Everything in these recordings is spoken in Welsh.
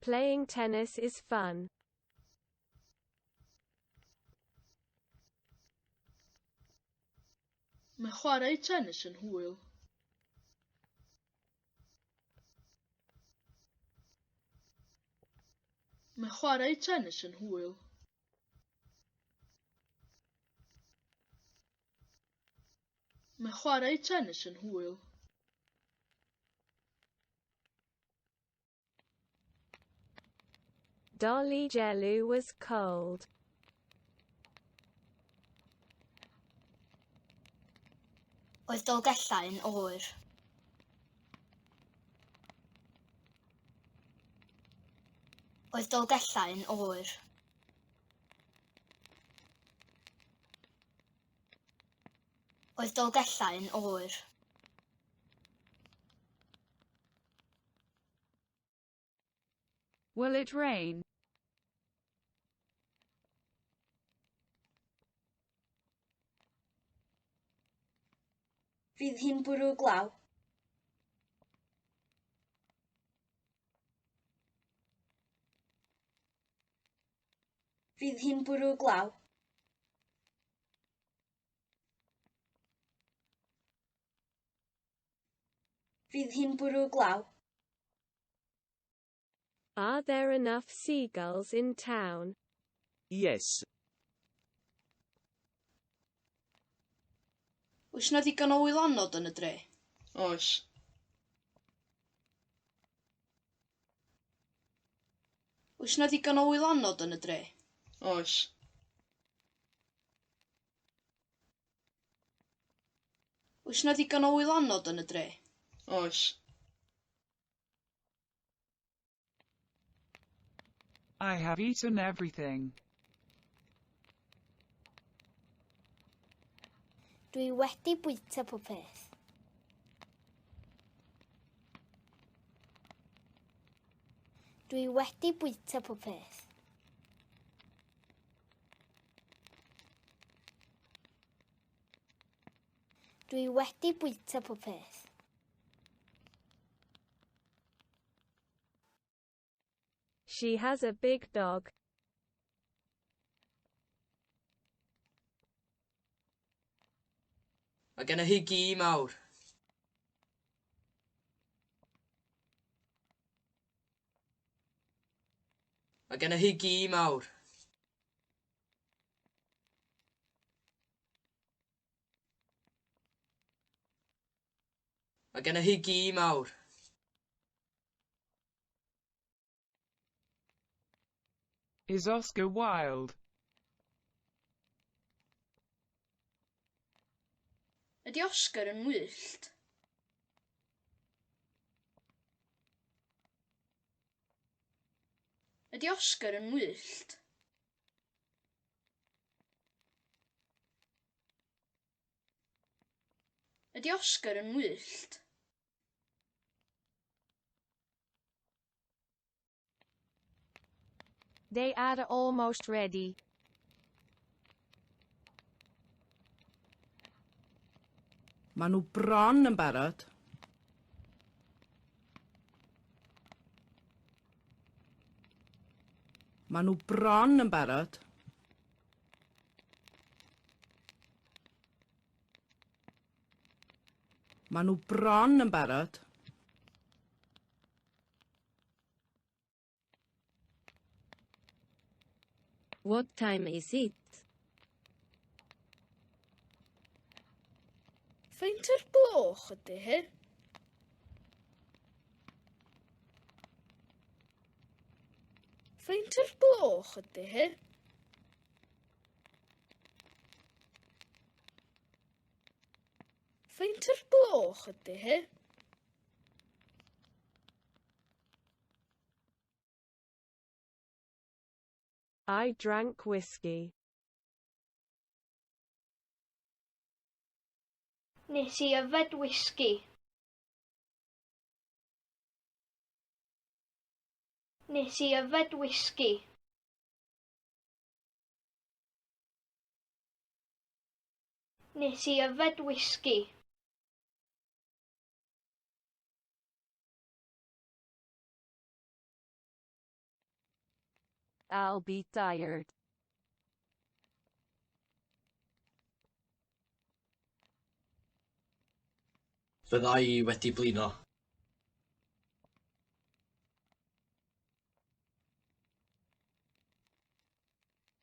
Playing tennis is fun. Mae chwarae tennis yn hwyl. Mae chwarae tennis yn hwyl. Mae chwarae tennis yn hwyl. Dolly Jelly was cold. Oedd Dolgellau yn oer. Oedd Dolgellau yn oer. Oedd Dolgellau yn oer. Will it rain? Fydd hi'n bwrw glaw. Fydd hi'n bwrw glaw. Fydd hi'n bwrw glaw. Are there enough seagulls in town? Yes. Oes na ddigon o wylanod yn y dre? Oes. Oes na ddigon o wylanod yn y dre? Oes. Oes na ddigon o wylanod yn y dre? Oes. I have eaten everything. Dwi wedi bwyta popeth. Dwi wedi bwyta popeth. Dwi wedi bwyta popeth. She has a big dog. Mae genna hi gi mawr. Mae genna hi gi mawr. Mae genna hi gi mawr. Is Oscar wild? Ydy Oscar yn wyllt? Ydy Oscar yn wyllt? Ydy Oscar yn wyllt? They are almost ready. Maen nhw bron yn barod. Maen nhw bron yn barod. Maen nhw bron yn barod. What time is it? Faint o'r gloch ydy hi? Faint o'r gloch ydy hi? Faint o'r gloch ydy hi? I drank whiskey. Nes i yfed whisky. Nes i yfed whisky. Nes i yfed whisky. I'll be tired. Fydda I wedi blino.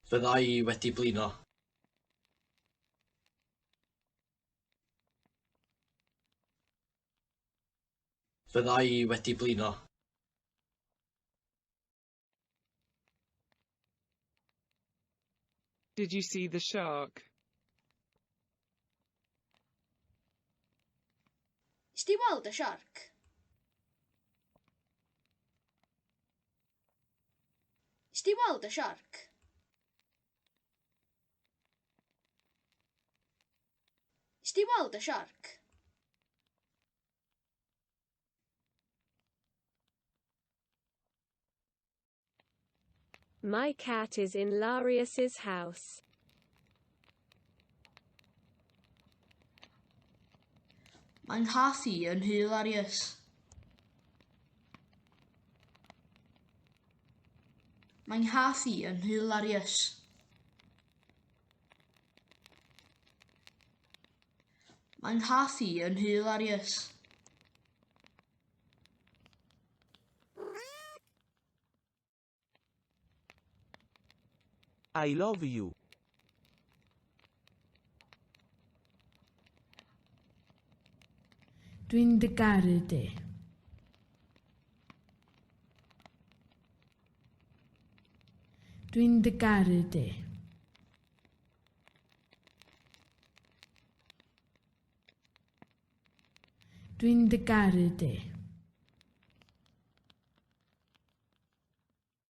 Fydda I wedi blino. Fydda I wedi blino. Did you see the shark? Is di weld y siarc? Is di weld y siarc? Is di weld y siarc? My cat is in Larius's house. Mae'n nghath i yn hilarious. Mae'n nghath i yn hilarious. Mae'n nghath i yn hilarious. I love you. Dwi'n dy garu di. Dwi'n dy garu di. Dwi'n dy garu di.